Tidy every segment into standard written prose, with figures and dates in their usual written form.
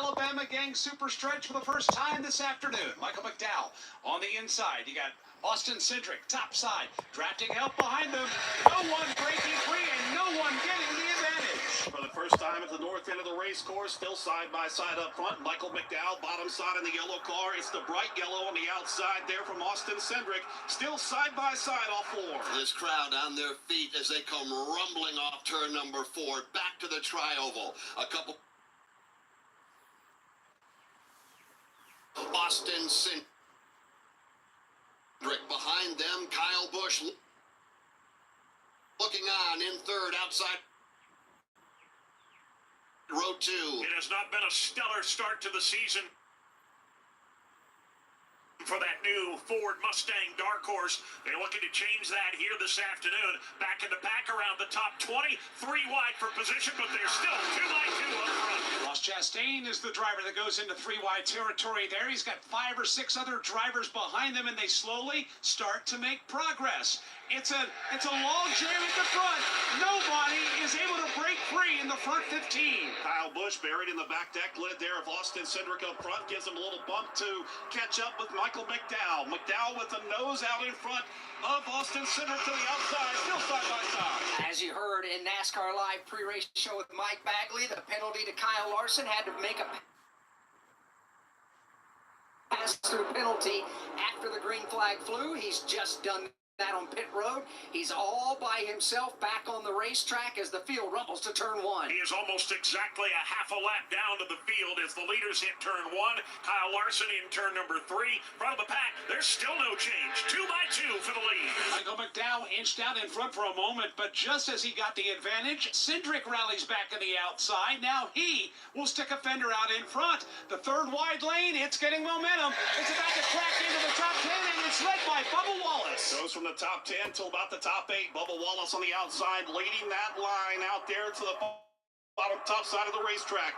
Alabama gang super stretch for the first time this afternoon. Michael McDowell on the inside. You got Austin Cindric, top side, drafting help behind them. No one breaking free and no one getting the advantage. For the first time at the north end of the race course, still side by side up front. Michael McDowell, bottom side in the yellow car. It's the bright yellow on the outside there from Austin Cindric. Still side by side, all four. This crowd on their feet as they come rumbling off turn number 4, back to the tri-oval. A couple. Austin Cindric. Behind them, Kyle Busch looking on in third outside row 2. It has not been a stellar start to the season for that new Ford Mustang Dark Horse. They're looking to change that here this afternoon. Back in the pack around the top 20, 3 wide for position, but they're still 2 by 2 up front. Ross Chastain is the driver that goes into 3 wide territory there. He's got 5 or 6 other drivers behind them, and they slowly start to make progress. It's a log jam at the front. Nobody is able to break free in the front 15. Kyle Busch buried in the back deck lid there of Austin Cindric up front. Gives him a little bump to catch up with Michael McDowell. McDowell with the nose out in front of Austin Cindric to the outside, still side by side. As you heard in NASCAR Live pre-race show with Mike Bagley, the penalty to Kyle Larson had to make a pass-through penalty after the green flag flew. He's just done that on pit road. He's all by himself back on the racetrack as the field rumbles to turn 1. He is almost exactly a half a lap down to the field as the leaders hit turn 1. Kyle Larson in turn number 3. Front of the pack, there's still no change. 2 by 2 for the lead. Michael McDowell inched out in front for a moment, but just as he got the advantage, Cindric rallies back on the outside. Now he will stick a fender out in front. The 3rd wide lane, it's getting momentum. It's about to crack into the top 10, and it's led by Bubba Wallace. Goes from the top 10 till about the top 8. Bubba Wallace on the outside, leading that line out there to the bottom top side of the racetrack.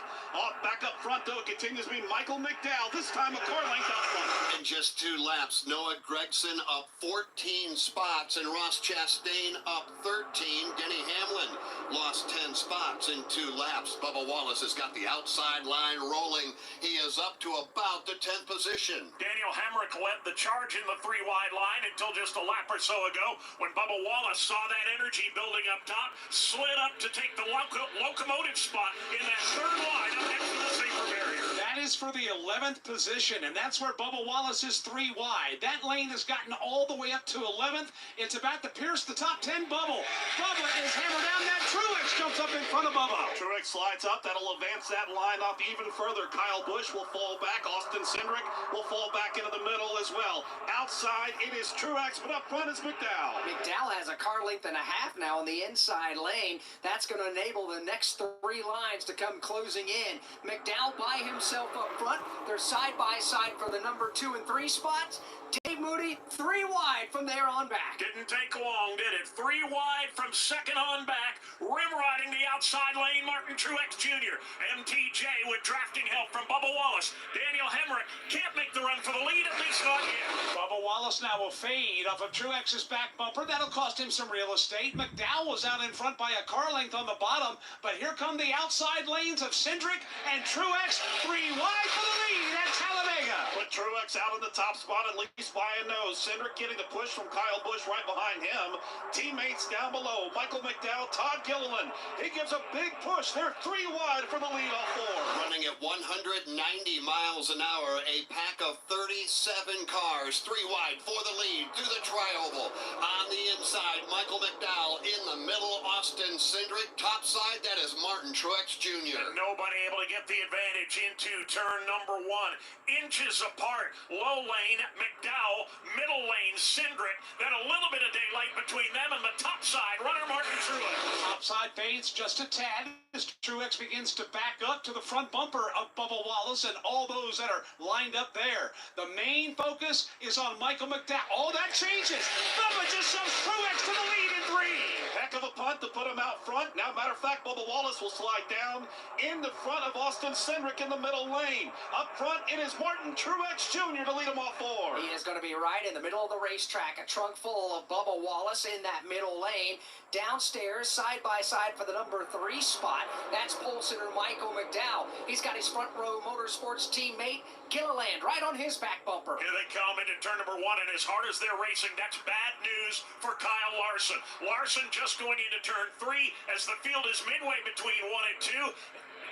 Back up front, though, it continues to be Michael McDowell. This time a car length out front. In just 2 laps, Noah Gragson up 14 spots and Ross Chastain up 13. Denny Hamlin lost 10 spots in 2 laps. Bubba Wallace has got the outside line rolling. He is up to about the 10th position. Daniel Hemrick led the charge in the 3 wide line until just a lap or so ago when Bubba Wallace saw that energy building up top, slid up to take the locomotive spot in that 3rd line up next to the safer barrier. That is for the 11th position, and that's where Bubba Wallace is 3 wide. That lane has gotten all the way up to 11th. It's about to pierce the top 10 bubble. Bubba is hammered down. That Truex jumps up in front of Bubba. Truex slides up. That'll advance that line up even further. Kyle Busch will fall back. Austin Cindric will fall back into the middle as well. Outside, it is Truex, but up front is McDowell. McDowell has a car length and a half now on the inside lane. That's going to enable the next 3 lines to come closing in. McDowell by himself up front. They're side by side for the number 2 and 3 spots. Dave Moody 3 wide from there on back. Didn't take long, did it? 3 wide from second on back. Rim riding the outside lane, Martin Truex Jr. MTJ with drafting help from Bubba Wallace. Daniel Hemrick can't make the run for the lead, at least not yet. Bubba Wallace now will fade off of Truex's back bumper. That'll cost him some real estate. McDowell was out in front by a car length on the bottom, but here come the outside lanes of Cindric and Truex. 3 wide for the lead at Talladega. Put Truex out in the top spot, at least by a nose. Cindric getting the push from Kyle Busch right behind him. Teammates down below. Michael McDowell, Todd Gilliland. He gives a big push. They're 3 wide for the lead off 4. Running at 190 miles an hour, a pack of 37 cars, 3 wide for the lead through the tri-oval. On the inside, Michael McDowell. In the middle, Austin Cindric. Top side, that is Martin Truex Jr. And nobody able to get the advantage into turn number 1. Inches apart. Low lane, McDowell. Middle lane, Cindric. Then a little bit of daylight between them and the top side runner, Martin Truex. Top side fades just a tad as Truex begins to back up to the front bumper of Bubba Wallace and all those that are lined up there. The main focus is on Michael McDowell. Oh, that changes. Bubba just shoves Truex to the lead in 3. Heck of a punt to put him out front. Now, matter of fact, Bubba Wallace will slide down in the front of Austin Cindric in the middle lane. Up front, it is Martin Truex Jr. to lead him off 4. He is going to be be right in the middle of the racetrack. A trunk full of Bubba Wallace in that middle lane. Downstairs, side by side for the number 3 spot. That's pole sitter Michael McDowell. He's got his front row motorsports teammate Gilliland right on his back bumper. Here they come into turn number 1, and as hard as they're racing, that's bad news for Kyle Larson. Larson just going into turn 3 as the field is midway between 1 and 2.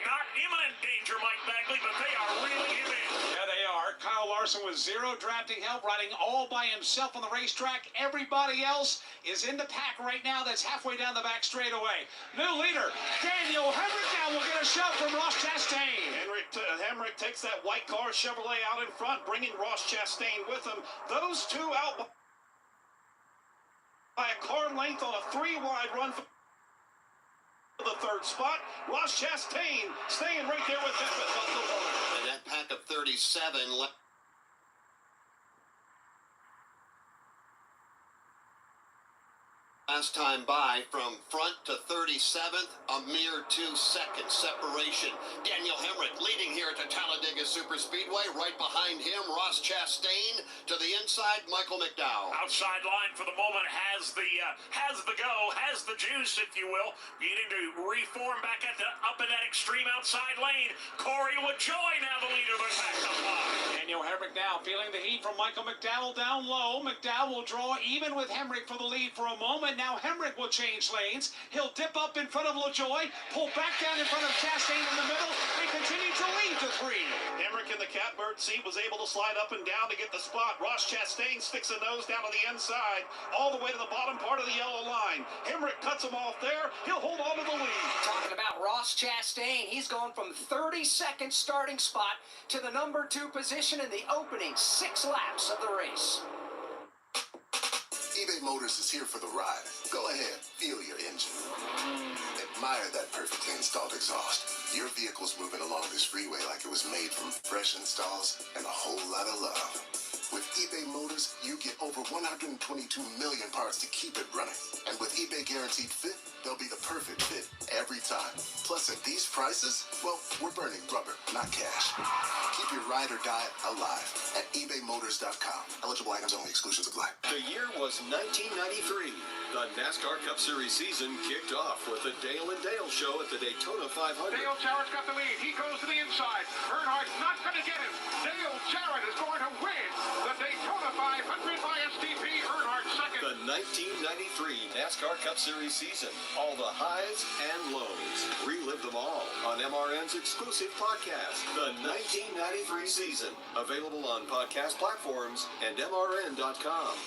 Not imminent danger, Mike Bagley, but they are reeling him in. Yeah, they are. Kyle Larson with 0 drafting help, riding all by himself on the racetrack. Everybody else is in the pack right now. That's halfway down the back straightaway. New leader, Daniel Hemrick now will get a shove from Ross Chastain. Hemrick takes that white car Chevrolet out in front, bringing Ross Chastain with him. Those two out by a car length on a 3-wide run for the 3rd spot. Ross Chastain staying right there with him. And that pack of 37 last time by from front to 37th, a mere 2-second separation. Daniel Hemrick leading here at the Talladega Superspeedway. Right behind him, Ross Chastain. To the inside, Michael McDowell. Outside line for the moment has the juice, if you will. Needing to reform back up in that extreme outside lane. Corey LaJoy now the leader of the pack up high. Daniel Hemrick now feeling the heat from Michael McDowell down low. McDowell will draw even with Hemrick for the lead for a moment. Now Hemrick will change lanes. He'll dip up in front of LaJoy, pull back down in front of Chastain in the middle, and continue to lead to 3. Hemrick in the catbird seat was able to slide up and down to get the spot. Ross Chastain sticks a nose down to the inside, all the way to the bottom part of the yellow line. Hemrick cuts him off there. He'll hold on to the lead. Talking about Ross Chastain, he's gone from 32nd starting spot to the number 2 position in the opening 6 laps of the race. eBay Motors is here for the ride. Go ahead, feel your engine. Admire that perfectly installed exhaust. Your vehicle's moving along this freeway like it was made from fresh installs and a whole lot of love. With eBay Motors, you get over 122 million parts to keep it running. And with eBay Guaranteed Fit, they'll be the perfect fit every time. Plus, at these prices, well, we're burning rubber, not cash. Keep your ride or die alive at ebaymotors.com. Eligible items only. Exclusions apply. The year was 1993. The NASCAR Cup Series season kicked off with the Dale and Dale show at the Daytona 500. Dale Jarrett's got the lead. He goes to the inside. Earnhardt's not going to get him. Dale Jarrett is going to win the Daytona 500 by STP. Earnhardt second. The 1993 NASCAR Cup Series season. All the highs and lows. Relive them all on MRN's exclusive podcast, The 1993 Season. Available on podcast platforms and MRN.com.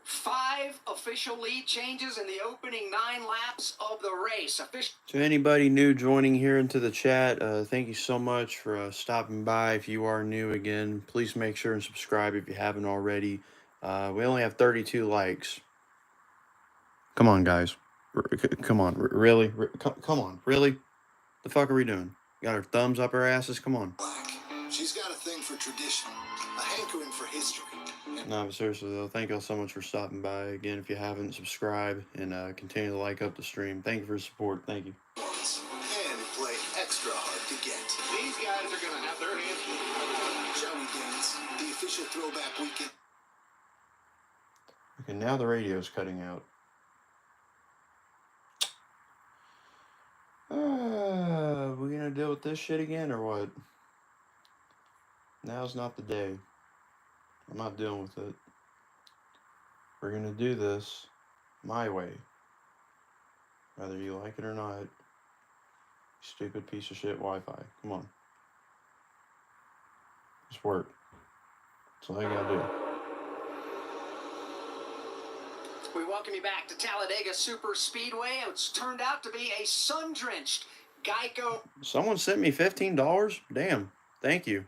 5 official lead changes in the opening 9 laps of the race. To anybody new joining here into the chat, thank you so much for stopping by. If you are new again, please make sure and subscribe if you haven't already. We only have 32 likes. Come on, guys. Come on, really? Come on, really? The fuck are we doing? Got our thumbs up our asses? Come on. She's got a thing for tradition, a hankering for history. No, but seriously though, thank y'all so much for stopping by. Again, if you haven't, subscribe and continue to like up the stream. Thank you for your support. Thank you. And play extra hard to get. These guys are going to have their hands full. Shall we dance? The official throwback weekend. Okay, now the radio's cutting out. We gonna deal with this shit again or what? Now's not the day. I'm not dealing with it. We're gonna do this my way. Whether you like it or not. Stupid piece of shit Wi-Fi. Come on. Just work. That's all I gotta do. We welcome you back to Talladega Superspeedway. It's turned out to be a sun-drenched Geico. Someone sent me $15? Damn. Thank you.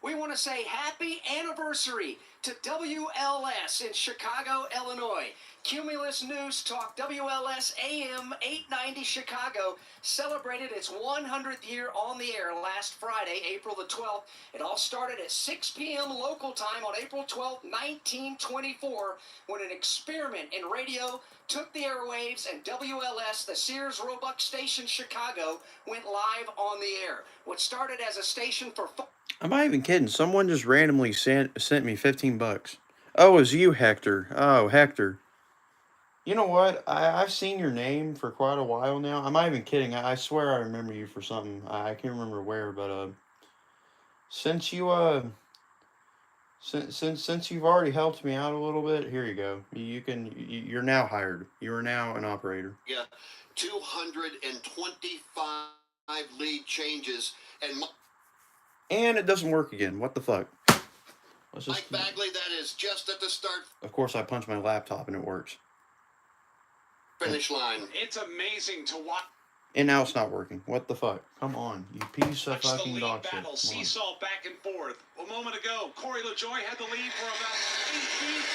We want to say happy anniversary to WLS in Chicago, Illinois. Cumulus News Talk WLS AM 890 Chicago celebrated its 100th year on the air last Friday, April the 12th. It all started at 6 p.m. local time on April 12th, 1924, when an experiment in radio took the airwaves and WLS, the Sears Roebuck station Chicago, went live on the air. What started as a station for... I'm not even kidding. Someone just randomly sent me $15. Oh, it was you, Hector. Oh, Hector. You know what? I've seen your name for quite a while now. I'm not even kidding. I swear I remember you for something. I can't remember where, but since you since you've already helped me out a little bit, here you go. You're now hired. You are now an operator. Yeah, 225 lead changes, And it doesn't work again. What the fuck? Mike Bagley, that is just at the start. Of course, I punched my laptop and it works. Finish line. It's amazing to watch. And now it's not working. What the fuck? Come on, you piece of The fucking lead dog shit. battle seesaw back and forth. A moment ago, Corey LaJoie had the lead for about 8 feet.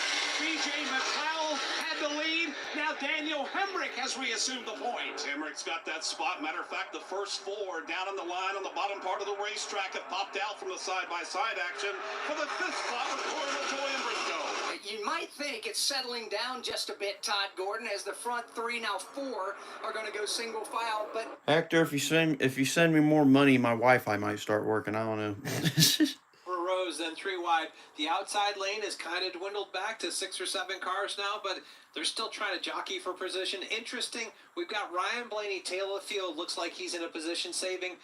B.J. McClowell had the lead. Now Daniel Hemrick has reassumed the point. Hemrick's got that spot. Matter of fact, the first four down in the line on the bottom part of the racetrack have popped out from the side-by-side action for the fifth spot with Corey LaJoie and Briscoe. You might think it's settling down just a bit, Todd Gordon, as the front three, now four, are going to go single file. But Hector, if you send me more money, my Wi-Fi might start working. I don't know. For rows, then 3 wide. The outside lane has kind of dwindled back to 6 or 7 cars now, but they're still trying to jockey for position. Interesting, we've got Ryan Blaney, tail of the field. Looks like he's in a position saving.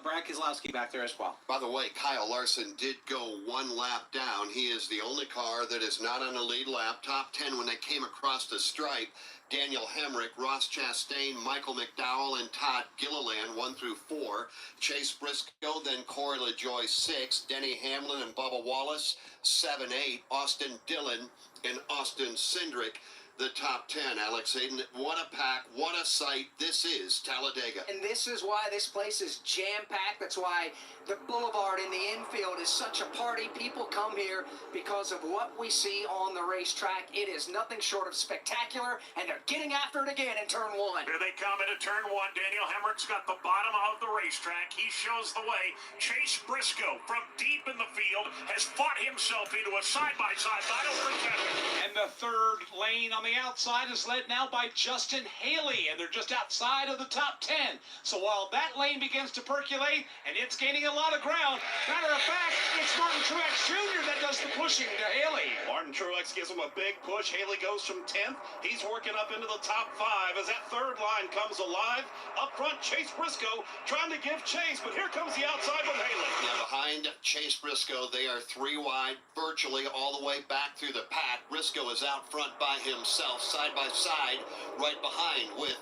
Brad Keselowski back there as well. By the way, Kyle Larson did go one lap down. He is the only car that is not on the lead lap. Top 10 when they came across the stripe. Daniel Hemrick, Ross Chastain, Michael McDowell, and Todd Gilliland, 1 through 4. Chase Briscoe, then Corey LaJoie, 6. Denny Hamlin and Bubba Wallace, 7, 8. Austin Dillon and Austin Cindric, the top 10. Alex Hayden, what a pack, what a sight. This is Talladega. And this is why this place is jam-packed. That's why the boulevard in the infield is such a party. People come here because of what we see on the racetrack. It is nothing short of spectacular, and they're getting after it again in turn 1. Here they come into turn 1. Daniel Hemrick's got the bottom of the racetrack. He shows the way. Chase Briscoe from deep in the field has fought himself into a side-by-side battle for second. And the third lane on the outside is led now by Justin Haley, and they're just outside of the top 10. So while that lane begins to percolate, and it's gaining a lot of ground, matter of fact, it's Martin Truex Jr. that does the pushing to Haley. Martin Truex gives him a big push. Haley goes from 10th. He's working up into the top 5 as that third line comes alive. Up front, Chase Briscoe trying to give chase, but here comes the outside with Haley. Now behind Chase Briscoe, they are 3 wide, virtually all the way back through the pack. Briscoe is out front by himself, side by side, right behind with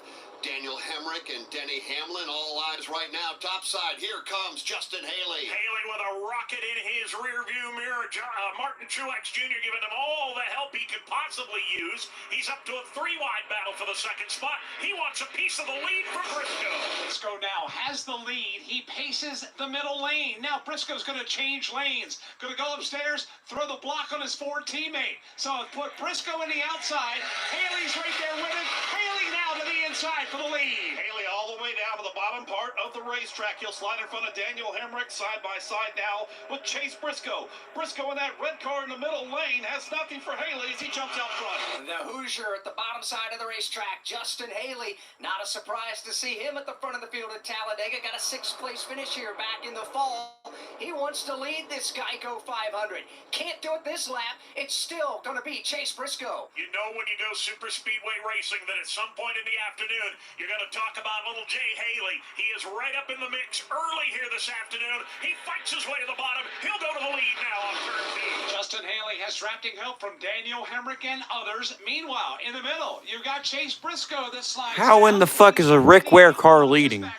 Daniel Hemrick and Denny Hamlin. All eyes right now. Top side, here comes Justin Haley. Haley with a rocket in his rearview mirror. Martin Truex Jr. giving him all the help he could possibly use. He's up to a 3-wide battle for the second spot. He wants a piece of the lead from Briscoe. Briscoe now has the lead. He paces the middle lane. Now Briscoe's going to change lanes. Going to go upstairs, throw the block on his Ford teammate. So put Briscoe in the outside. Haley's right there with him. Haley now to the inside for the lead. Haley all the way down to the bottom part of the racetrack. He'll slide in front of Daniel Hemrick side by side now with Chase Briscoe. Briscoe in that red car in the middle lane has nothing for Haley as he jumps out front. The Hoosier at the bottom side of the racetrack, Justin Haley. Not a surprise to see him at the front of the field at Talladega. Got a 6th place finish here back in the fall. He wants to lead this Geico 500. Can't do it this lap. It's still going to be Chase Briscoe. You know when you go super speedway racing that at some point in the afternoon, you're going to talk about little Jay Haley. He is right up in the mix early here this afternoon. He fights his way to the bottom. He'll go to the lead now on turn 2. Justin Haley has drafting help from Daniel Hemrick and others. Meanwhile, in the middle, you've got Chase Briscoe that slides. How in the fuck is a Rick Ware car leading? And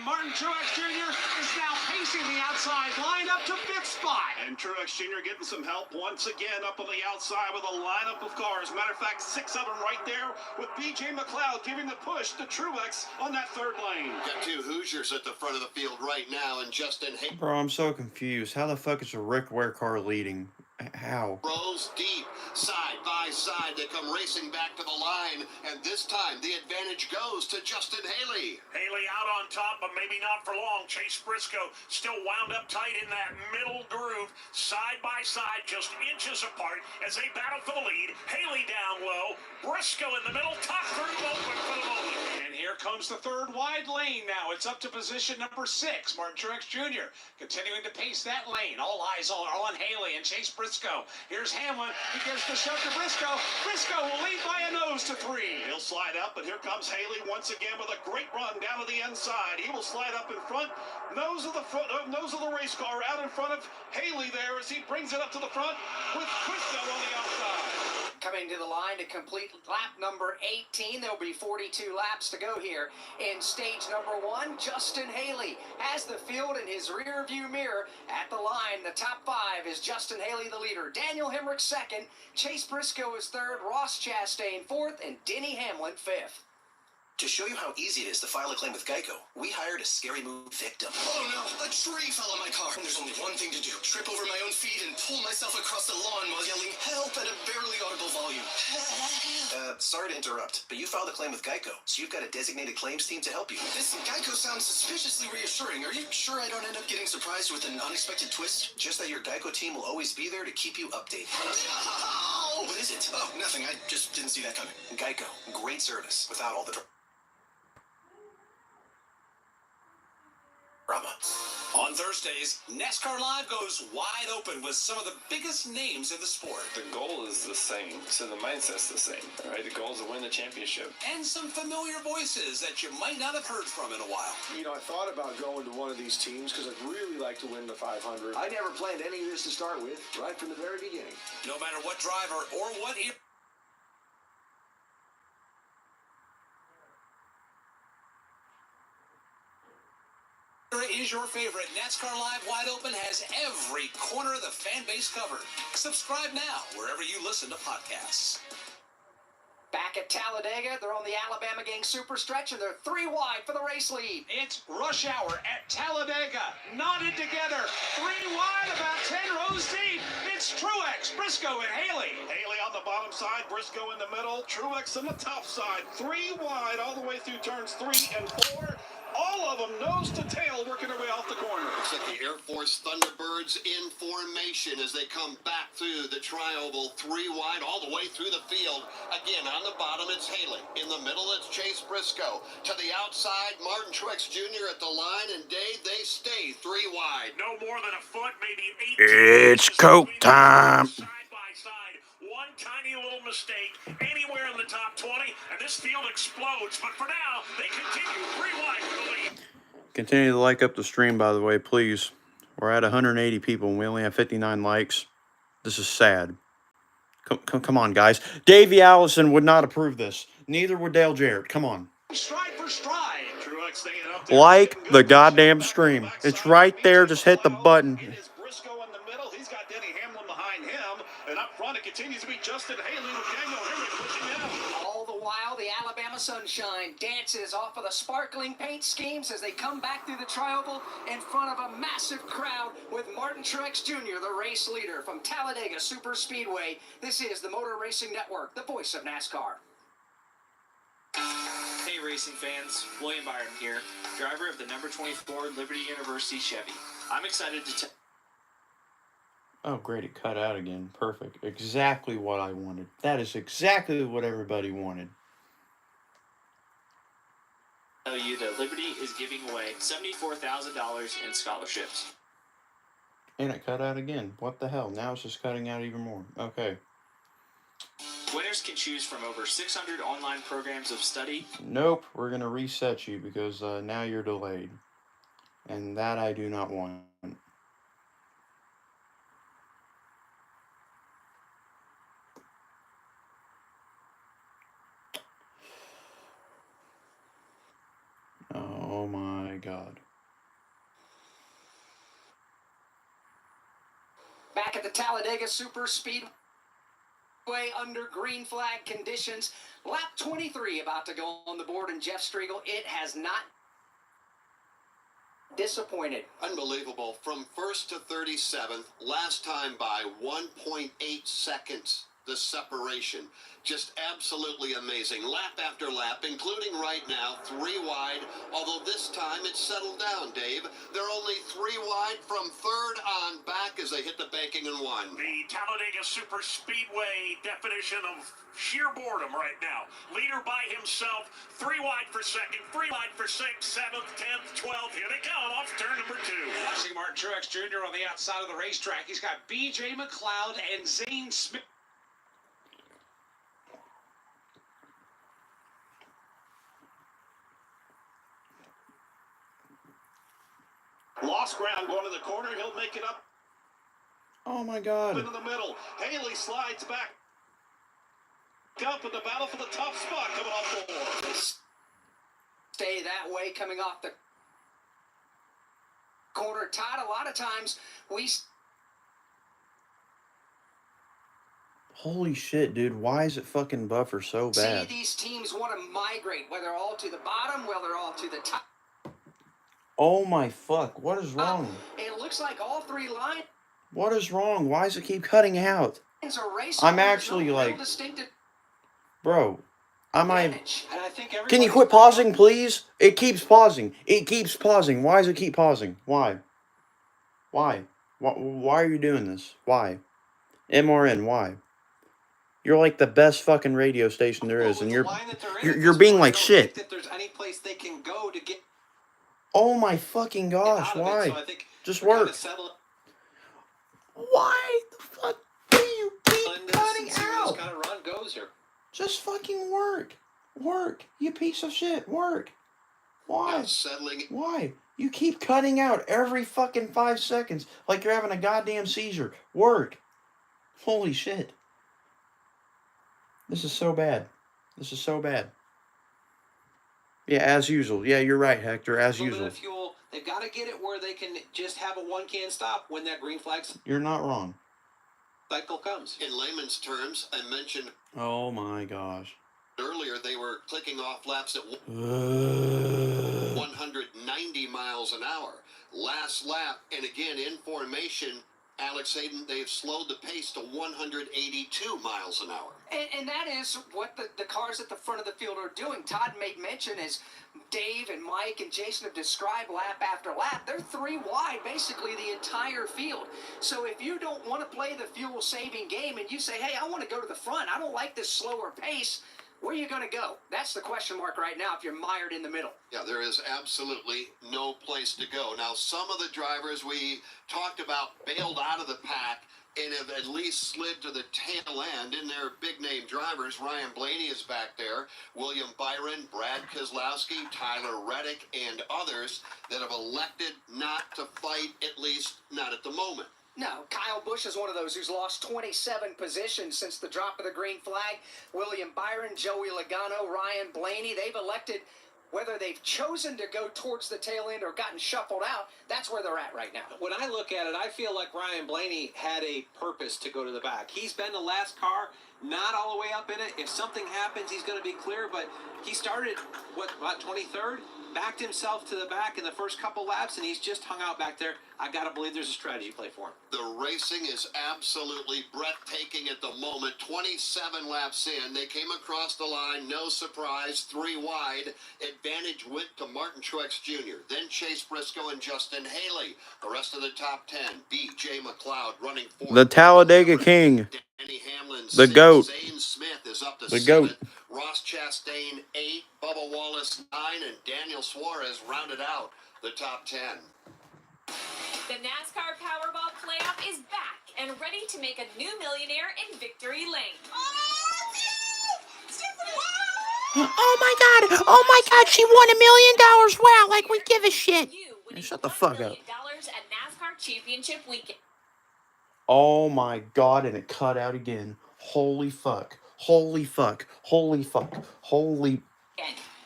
Martin Truex Jr. is now pacing the outside line up to 5th spot. And Truex Jr. getting some help once again up on the outside with a lineup of cars. Matter of fact, 6 of them right there with B.J. McLeod giving the push to Truex on that third lane. Got 2 Hoosiers at the front of the field right now, and Justin Haley. Bro, I'm so confused. How the fuck is a Rick Ware car leading? How? Rows deep, side by side. They come racing back to the line, and this time the advantage goes to Justin Haley. Haley out on top, but maybe not for long. Chase Briscoe still wound up tight in that middle groove, side by side, just inches apart as they battle for the lead. Haley down low, Briscoe in the middle, top through open for the moment. And here comes the third wide lane now. It's up to position number 6, Martin Truex Jr. continuing to pace that lane. All eyes are on Haley and Chase Briscoe. Here's Hamlin. He gives the shove to Briscoe. Briscoe will lead by a nose to 3. He'll slide up, but here comes Haley once again with a great run down to the inside. He will slide up in front, nose of the race car out in front of Haley there as he brings it up to the front with Briscoe on the outside. Coming to the line to complete lap number 18. There'll be 42 laps to go here in stage number 1. Justin Haley has the field in his rear view mirror. At the line, the top 5 is Justin Haley, the leader. Daniel Hemrick 2nd. Chase Briscoe is 3rd. Ross Chastain 4th. And Denny Hamlin 5th. To show you how easy it is to file a claim with Geico, we hired a scary movie victim. Oh no, a tree fell on my car. And there's only one thing to do. Trip over my own feet and pull myself across the lawn while yelling help at a barely audible volume. Sorry to interrupt, but you filed a claim with Geico, so you've got a designated claims team to help you. This Geico sounds suspiciously reassuring. Are you sure I don't end up getting surprised with an unexpected twist? Just that your Geico team will always be there to keep you updated. What is it? Oh, nothing. I just didn't see that coming. Geico, great service without all the drama. On Thursdays, NASCAR Live goes wide open with some of the biggest names in the sport. The goal is the same, so the mindset's the same, right? The goal is to win the championship. And some familiar voices that you might not have heard from in a while. You know, I thought about going to one of these teams because I'd really like to win the 500. I never planned any of this to start with, right from the very beginning. No matter what driver or what era is your favorite, NASCAR Live Wide Open has every corner of the fan base covered. Subscribe now wherever you listen to podcasts. Back at Talladega, they're on the Alabama Gang Super Stretch, and they're 3 wide for the race lead. It's rush hour at Talladega. Knotted together. 3 wide, about 10 rows deep. It's Truex, Briscoe, and Haley. Haley on the bottom side, Briscoe in the middle, Truex on the top side. 3 wide all the way through turns 3 and 4. All of them nose to tail working their way off the corner. Looks like the Air Force Thunderbirds in formation as they come back through the tri-oval 3 wide all the way through the field. Again, on the bottom, it's Haley. In the middle, it's Chase Briscoe. To the outside, Martin Truex Jr. at the line, and Dave, they stay 3 wide. No more than a foot, maybe 18 It's Coke time. Side by side, one tiny little mistake anywhere in the top 20, and this field explodes. But for now, they continue 3 wide for the lead. Continue to like up the stream, by the way, please. We're at 180 people, and we only have 59 likes. This is sad. Come on, guys. Davey Allison would not approve this. Neither would Dale Jarrett. Come on. Stride for stride. Truex staying up there. Like the goddamn stream. It's right there. Just hit the button. It is Briscoe in the middle. He's got Denny Hamlin behind him. And up front, it continues to be Justin Haley with Daniel Hemrick pushing him. All the while, the Alabama sunshine dances off of the sparkling paint schemes as they come back through the tri-oval in front of a massive crowd with Martin Truex Jr., the race leader from Talladega Super Speedway. This is the Motor Racing Network, the voice of NASCAR. Hey racing fans, William Byron here, driver of the number 24 Liberty University Chevy. I'm excited to Oh, great. It cut out again. Perfect. Exactly what I wanted. That is exactly what everybody wanted. tell you that Liberty is giving away $74,000 in scholarships. And it cut out again. What the hell? Now it's just cutting out even more. Okay. Winners can choose from over 600 online programs of study. Nope. We're going to reset you because now you're delayed. And that I do not want. Oh my God. Back at the Talladega Super Speedway under green flag conditions. Lap 23 about to go on the board, and Jeff Striegel, it has not disappointed. Unbelievable. From 1st to 37th, last time by 1.8 seconds, the separation. Just absolutely amazing. Lap after lap, including right now, 3 wide, although this time it's settled down, Dave. They're only 3 wide from third on back as they hit the banking and one. The Talladega Super Speedway definition of sheer boredom right now. Leader by himself, 3 wide for second, 3 wide for 6th, 7th, 10th, 12th. Here they come off turn number 2. Watching Martin Truex Jr. on the outside of the racetrack. He's got B.J. McLeod and Zane Smith. Lost ground going to the corner. He'll make it up Oh my God. into the middle. Haley slides back up in the battle for the top spot coming off the wall. Stay that way coming off the corner. Todd, a lot of times we Holy shit, dude. Why is it fucking buffer so see bad? these teams want to migrate, whether all to the bottom, whether all to the top. Oh my fuck. What is wrong? It looks like all 3 lines What is wrong? Why does it keep cutting out? are racing. I'm There's actually no like, real distinctive bro, am I... advantage. And I think Can you quit pausing, please? It keeps pausing. It keeps pausing. Why does it keep pausing? Why? Why? Why are you doing this? Why? MRN, why? You're like the best fucking radio station there is, and you're being like shit. That there's any place they can go to get Oh my fucking gosh, out of it, why? so I think Just they're kinda work. settling Why the fuck do you keep in this cutting and see where this out? kind of run goes here. Just fucking work. Work, you piece of shit. Work. Why? Now settling. Why? You keep cutting out every fucking 5 seconds like you're having a goddamn seizure. Work. Holy shit. This is so bad. This is so bad. Yeah, as usual. Yeah, you're right, Hector. As A little usual. bit of fuel. They've got to get it where they can just have a 1-can stop when that green flag You're not wrong. cycle comes. In layman's terms, I mentioned Oh my gosh. earlier they were clicking off laps at 190 miles an hour. Last lap, and again in formation, Alex Hayden, they've slowed the pace to 182 miles an hour. And that is what the cars at the front of the field are doing. Todd made mention, as Dave and Mike and Jason have described lap after lap, they're 3 wide basically the entire field. So if you don't want to play the fuel-saving game and you say, hey, I want to go to the front, I don't like this slower pace, where are you going to go? That's the question mark right now if you're mired in the middle. Yeah, there is absolutely no place to go. Now, some of the drivers we talked about bailed out of the pack and have at least slid to the tail end. In their big-name drivers, Ryan Blaney is back there, William Byron, Brad Keselowski, Tyler Reddick, and others that have elected not to fight, at least not at the moment. No, Kyle Busch is one of those who's lost 27 positions since the drop of the green flag. William Byron, Joey Logano, Ryan Blaney, they've elected, whether they've chosen to go towards the tail end or gotten shuffled out, that's where they're at right now. When I look at it, I feel like Ryan Blaney had a purpose to go to the back. He's been the last car, not all the way up in it. If something happens, he's going to be clear, but he started, about 23rd? Backed himself to the back in the first couple laps, and he's just hung out back there. I got to believe there's a strategy play for him. The racing is absolutely breathtaking at the moment. 27 laps in, they came across the line, no surprise, 3 wide. Advantage went to Martin Truex Jr., then Chase Briscoe and Justin Haley. The rest of the top 10, B.J. McLeod running 4th. The Talladega King. Danny Hamlin, The 6th. GOAT. Zane Smith is up to The 7th. GOAT. Ross Chastain, 8. Bubba Wallace, 9. And Daniel Suarez rounded out the top 10. The NASCAR Powerball playoff is back and ready to make a new millionaire in Victory Lane. Oh my God! Oh my God! She won $1 million! Wow! Like we give a shit. Hey, shut the fuck up. $1 million at NASCAR Championship Weekend. Oh my God! And it cut out again. Holy fuck! Holy fuck! Holy fuck! Holy.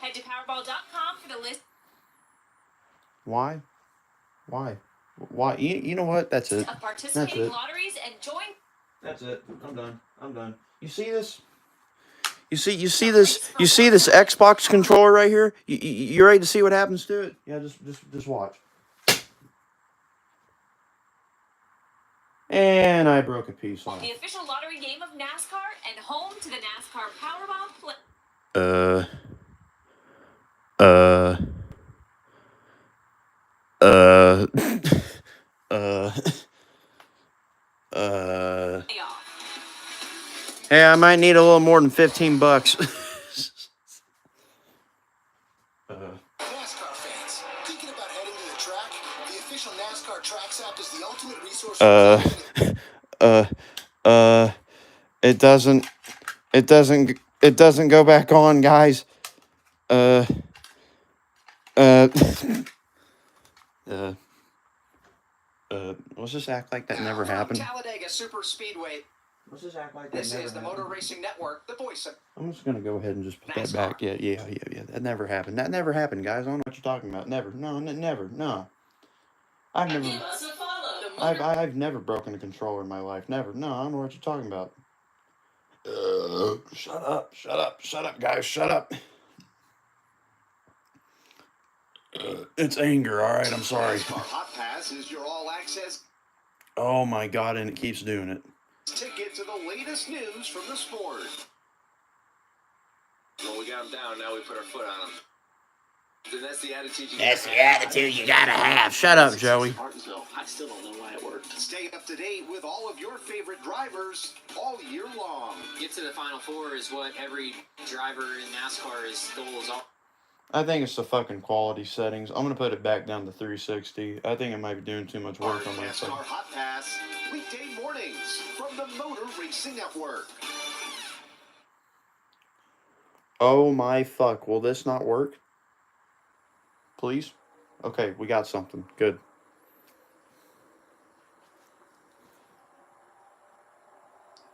Head to Powerball.com for the list. Why? Why? Why? You know what? That's it. Of That's participating it. lotteries and join. That's it. I'm done. I'm done. You see this? You see this? You see this Xbox controller right here? You ready to see what happens to it? Yeah, just watch. And I broke a piece off. The official lottery game of NASCAR and home to the NASCAR Powerball play. Hey, I might need a little more than $15. NASCAR fans, thinking about heading to the track? The official NASCAR Tracks app is the ultimate resource for it doesn't go back on, guys. Let's just act like that never happened. Talladega Super Speedway. Let's just act like that This never is the happened. Motor Racing Network, the voice of I'm just gonna go ahead and just put that NASCAR. back. Yeah. That never happened. That never happened, guys. I don't know what you're talking about. Never. No, never. No. I've never broken a controller in my life. Never. No, I don't know what you're talking about. Shut up, guys. Shut up. It's anger. All right, I'm sorry. NASCAR Hot Pass is your all-access Oh my God, and it keeps doing it. ticket to the latest news from the sport. When we got them down, now we put our foot on them. Then that's the attitude you That's the attitude you gotta have. Shut up, Joey. Martinsville. I still don't know why it worked. Stay up to date with all of your favorite drivers all year long. Get to the Final Four is what every driver in NASCAR's goals are. I think it's the fucking quality settings. I'm gonna put it back down to 360. I think I might be doing too much work on my NASCAR phone. Hot Pass, weekday mornings from the Motor Racing Network. Oh my fuck, will this not work? Please? Okay, we got something. Good.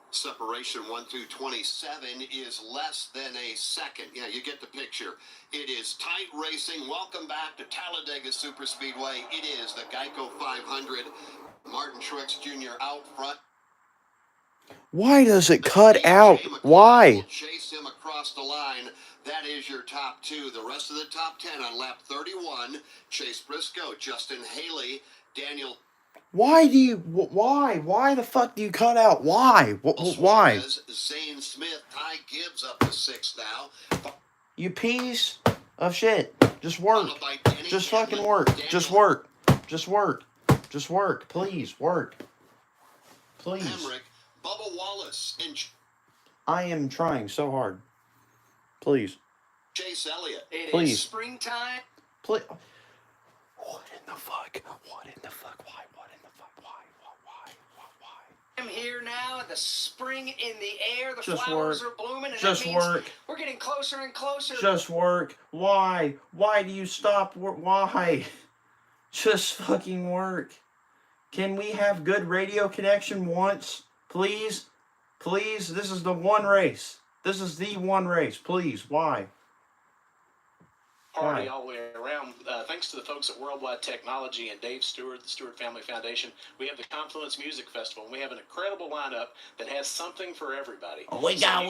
Separation 1 through 27 is less than a second. Yeah, you get the picture. It is tight racing. Welcome back to Talladega Superspeedway. It is the Geico 500. Martin Truex Jr. out front. Why does it cut out? Why? Chase him across the line. That is your top two. The rest of the top 10 on lap 31. Chase Briscoe, Justin Haley, Daniel. Why do you? Why? Why the fuck do you cut out? Why? Why? Zane Smith, Ty Gibbs up to 6 now. You piece of shit. Just work. Just fucking work. Just work. Just work. Just work. Please work. Please. Hemrick, Bubba Wallace, and I am trying so hard. Please. Chase Elliott. It Please. is springtime. Please. What in the fuck? What in the fuck? Why? What in the fuck? Why? I'm here now. The spring in the air. The Just flowers work. are blooming. And Just that means work. we're getting closer and closer. Just work. Why? Why do you stop? Why? Just fucking work. Can we have good radio connection once? Please? Please? This is the one race. This is the one race. Please. Why? Party all the way around. Thanks to the folks at Worldwide Technology and Dave Stewart, the Stewart Family Foundation, we have the Confluence Music Festival, and we have an incredible lineup that has something for everybody. We got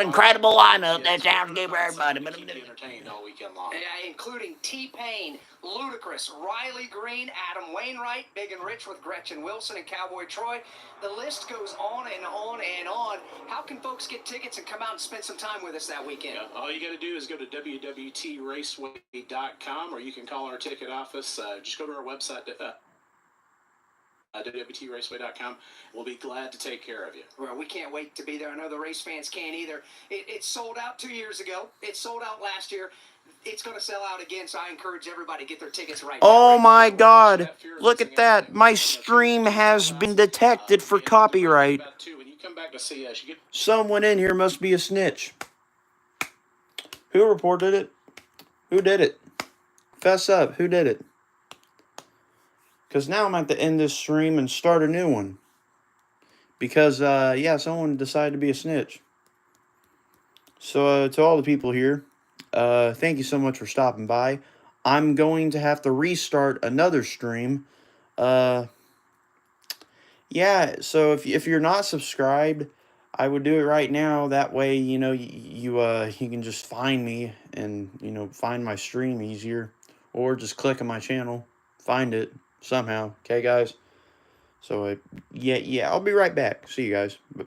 incredible lineup. That sounds good for everybody. Keep you entertained all weekend long. Yeah, including T-Pain, Ludacris, Riley Green, Adam Wainwright, Big and Rich with Gretchen Wilson and Cowboy Troy. The list goes on and on and on. How can folks get tickets and come out and spend some time with us that weekend? Yeah, all you got to do is go to www.raceway.com, or you can call our ticket office. Just go to our website, www.raceway.com. We'll be glad to take care of you. Well, we can't wait to be there. I know the race fans can't either. It sold out 2 years ago. It sold out last year. It's going to sell out again, so I encourage everybody to get their tickets right now. Oh my God. Look at that. My stream has been detected for copyright. When you come back to see us, you get Someone in here must be a snitch. Who reported it? Who did it? Fess up. Who did it? Because now I'm at the end of this stream and start a new one. Because, yeah, someone decided to be a snitch. So, to all the people here, thank you so much for stopping by. I'm going to have to restart another stream. Yeah, so if you're not subscribed, I would do it right now. That way, you know, you can just find me and, you know, find my stream easier. Or just click on my channel, find it somehow. Okay, guys? So, yeah, I'll be right back. See you guys.